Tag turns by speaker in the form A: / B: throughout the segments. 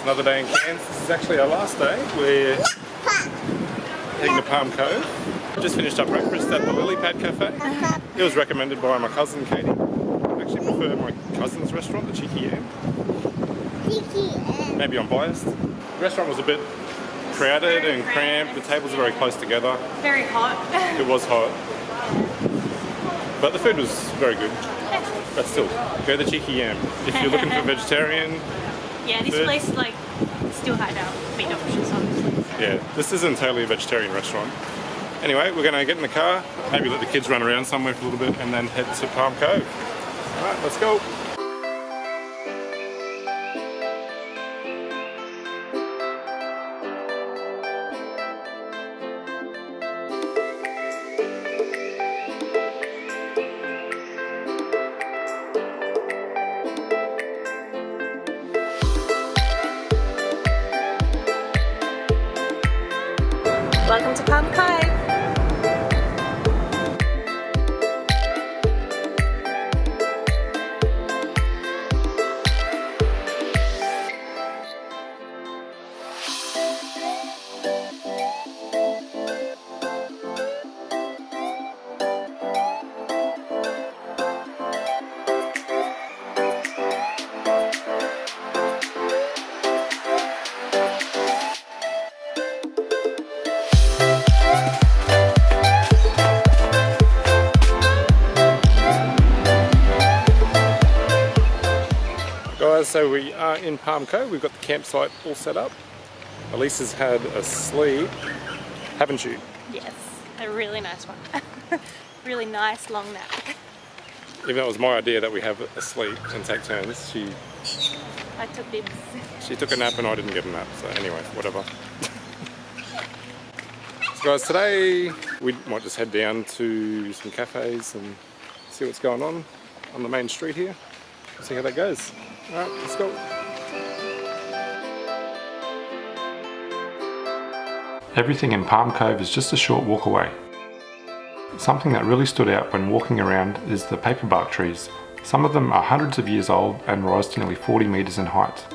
A: Another day in Cairns. This is actually our last day. We're heading to Palm Cove. Just finished our breakfast at the Lily Pad Cafe. It was recommended by my cousin Katie. I actually prefer my cousin's restaurant, the Cheeky Yam. Maybe I'm biased. The restaurant was a bit crowded and cramped. The tables are very close together.
B: Very hot.
A: It was hot. But the food was very good. But still, go to the Cheeky Yam. If you're looking for vegetarian,
B: yeah, this place like still had meat options obviously.
A: yeah, this isn't totally a vegetarian restaurant. Anyway, we're going to get in the car, maybe let the kids run around somewhere for a little bit and then head to Palm Cove. Alright, let's go.
B: Welcome to Palm Cove.
A: Guys, so we are in Palm Cove. We've got the campsite all set up. Elise has had a sleep, haven't you?
B: Yes, a really nice one. Really nice long nap.
A: Even though it was my idea that we have a sleep and take turns,
B: I took dibs.
A: she took a nap and I didn't get a nap, so anyway, whatever. So guys, today we might just head down to some cafes and see what's going on the main street here. See how that goes. Alright, let's go. Everything in Palm Cove is just a short walk away. Something that really stood out when walking around is the paperbark trees. Some of them are hundreds of years old and rise to nearly 40 metres in height.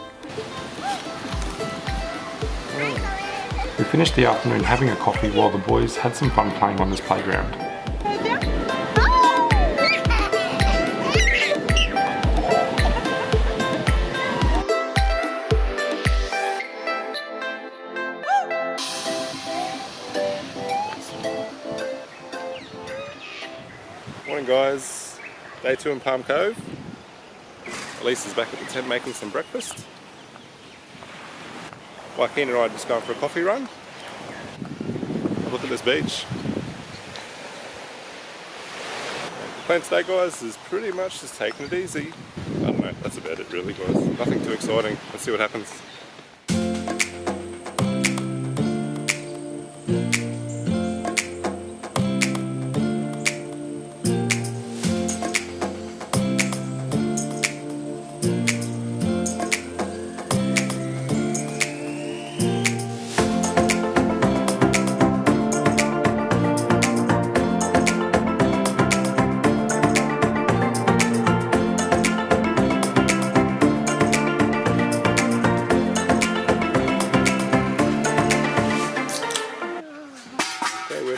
A: We finished the afternoon having a coffee while the boys had some fun playing on this playground. Morning guys, day 2 in Palm Cove. Elise is back at the tent making some breakfast. Joaquin and I are just going for a coffee run. Look at this beach. The plan today guys is pretty much just taking it easy. I don't know, that's about it really guys. Nothing too exciting, let's see what happens.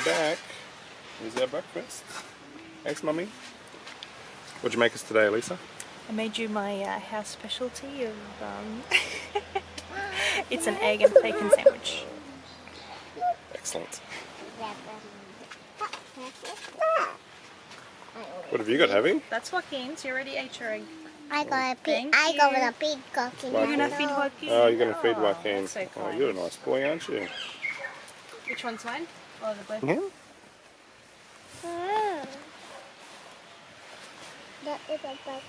A: Back. Here's our breakfast. Thanks, Mummy. What'd you make us today, Elisa?
B: I made you my house specialty of it's an egg and bacon sandwich.
A: Excellent. What have you got, Javi?
B: That's Joaquin's. You already ate your egg.
C: I got a pig.
B: Thank
C: I
B: you.
C: got a pig cooking.
B: You're gonna feed Joaquin?
A: Oh, you're going to feed
B: Oh,
A: Joaquin.
B: that's so
A: Oh,
B: kind.
A: you're a nice boy, aren't you?
B: Which one's mine? Oh, the blue.
A: Yeah.
C: That is a birthday.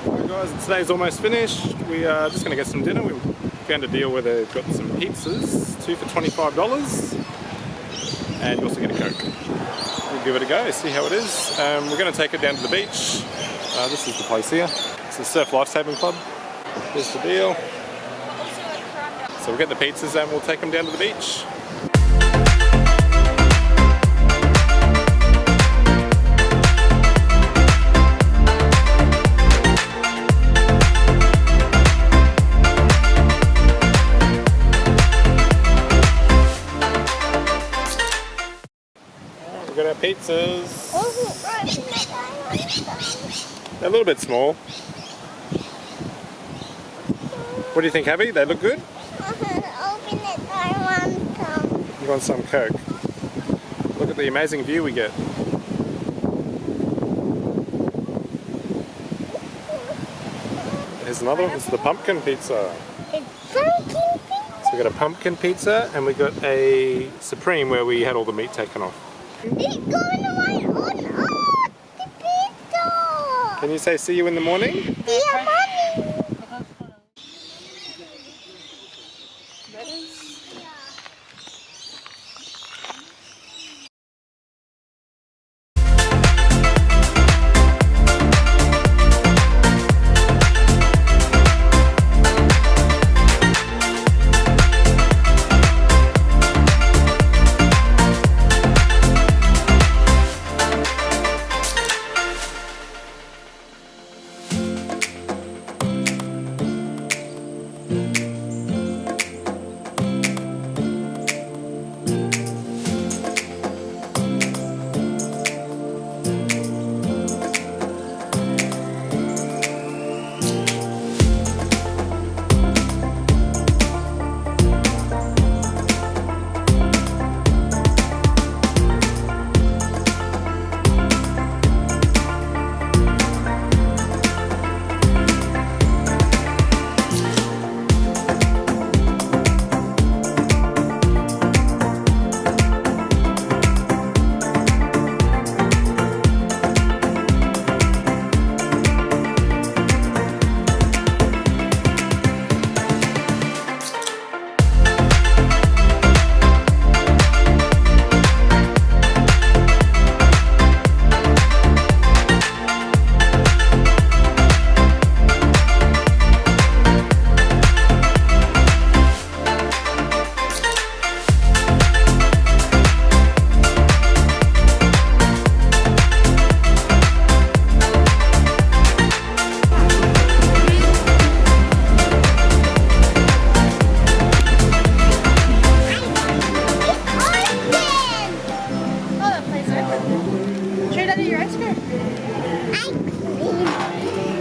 A: Alright guys, today's almost finished. We are just going to get some dinner. We found a deal where they've got some pizzas, 2 for $25, and you also get a Coke. We'll give it a go, see how it is. We're going to take it down to the beach. This is the place here. It's the Surf Lifesaving Club. Here's the deal. So we'll get the pizzas and we'll take them down to the beach. got our pizzas.
C: Oh, open it. I want some.
A: They're a little bit small. What do you think, Abby? They look good?
C: Open it. I want some.
A: You want some Coke? Look at the amazing view we get. Here's another one. It's the pumpkin pizza.
C: It's pumpkin pizza.
A: So we got a pumpkin pizza and we got a supreme where we had all the meat taken off.
C: It's going right on the pizza.
A: Can you say see you in the morning?
C: Yeah, mommy.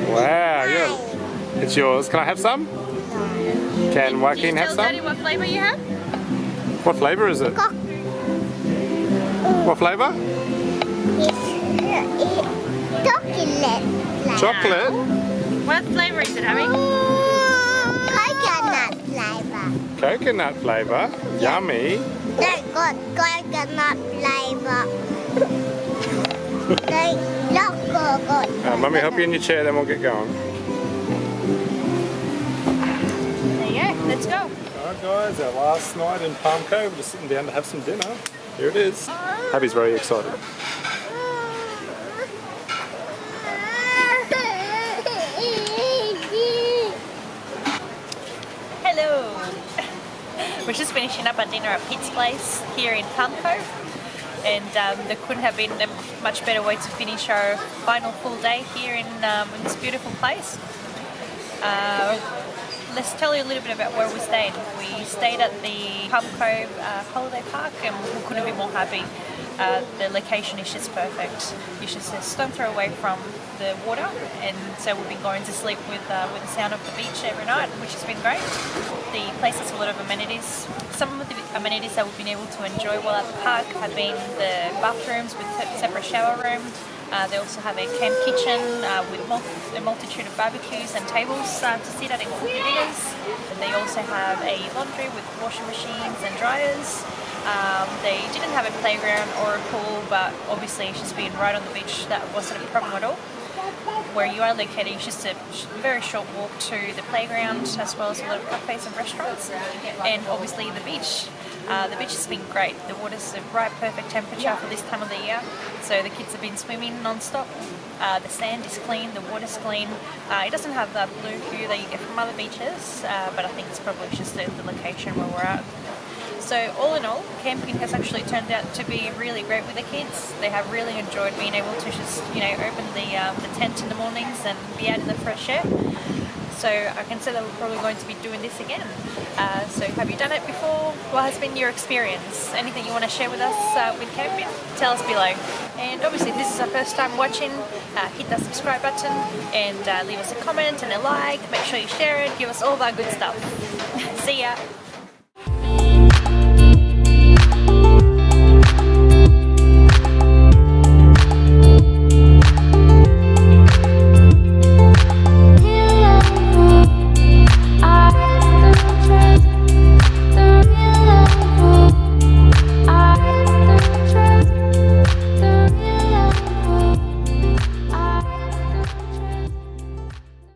A: Wow, it's yours. Can I have some? Can Joaquin have
B: Tell
A: some?
B: Daddy what flavour you have?
A: What flavour is it? What flavour?
C: Chocolate.
A: Chocolate?
B: What flavour is it, Abby?
C: Coconut flavor.
A: Coconut flavour? Yummy.
C: They got coconut flavor. They love coconut.
A: Mummy, help you in your chair, then we'll get going.
B: There you go. Let's go.
A: Alright guys, our last night in Palm Cove. We're just sitting down to have some dinner. Here it is. Abby's very excited.
B: Hello. We're just finishing up our dinner at Pete's Place here in Palm Cove, and there couldn't have been a much better way to finish our final full day here in this beautiful place. Let's tell you a little bit about where we stayed. We stayed at the Palm Cove Holiday Park, and we couldn't be more happy. The location is just perfect. It's just a stone throw away from the water, and so we've been going to sleep with the sound of the beach every night, which has been great. The place has a lot of amenities. Some of the amenities that we've been able to enjoy while at the park have been the bathrooms with separate shower room. They also have a camp kitchen with a multitude of barbecues and tables to sit at and cook your dinners. And they also have a laundry with washing machines and dryers. They didn't have a playground or a pool, but obviously it's just being right on the beach, that wasn't a problem at all. Where you are located, it's just a very short walk to the playground, as well as a lot of cafes and restaurants, and obviously the beach. The beach has been great. The water's the right perfect temperature for this time of the year, so the kids have been swimming non-stop. The sand is clean, the water's clean. It doesn't have that blue hue that you get from other beaches, but I think it's probably just the location where we're at. So all in all, camping has actually turned out to be really great with the kids. They have really enjoyed being able to just, open the tent in the mornings and be out in the fresh air. So I can say that we're probably going to be doing this again. So have you done it before? What has been your experience? Anything you want to share with us with camping? Tell us below. And obviously if this is our first time watching, hit that subscribe button and leave us a comment and a like. Make sure you share it, give us all that good stuff. See ya!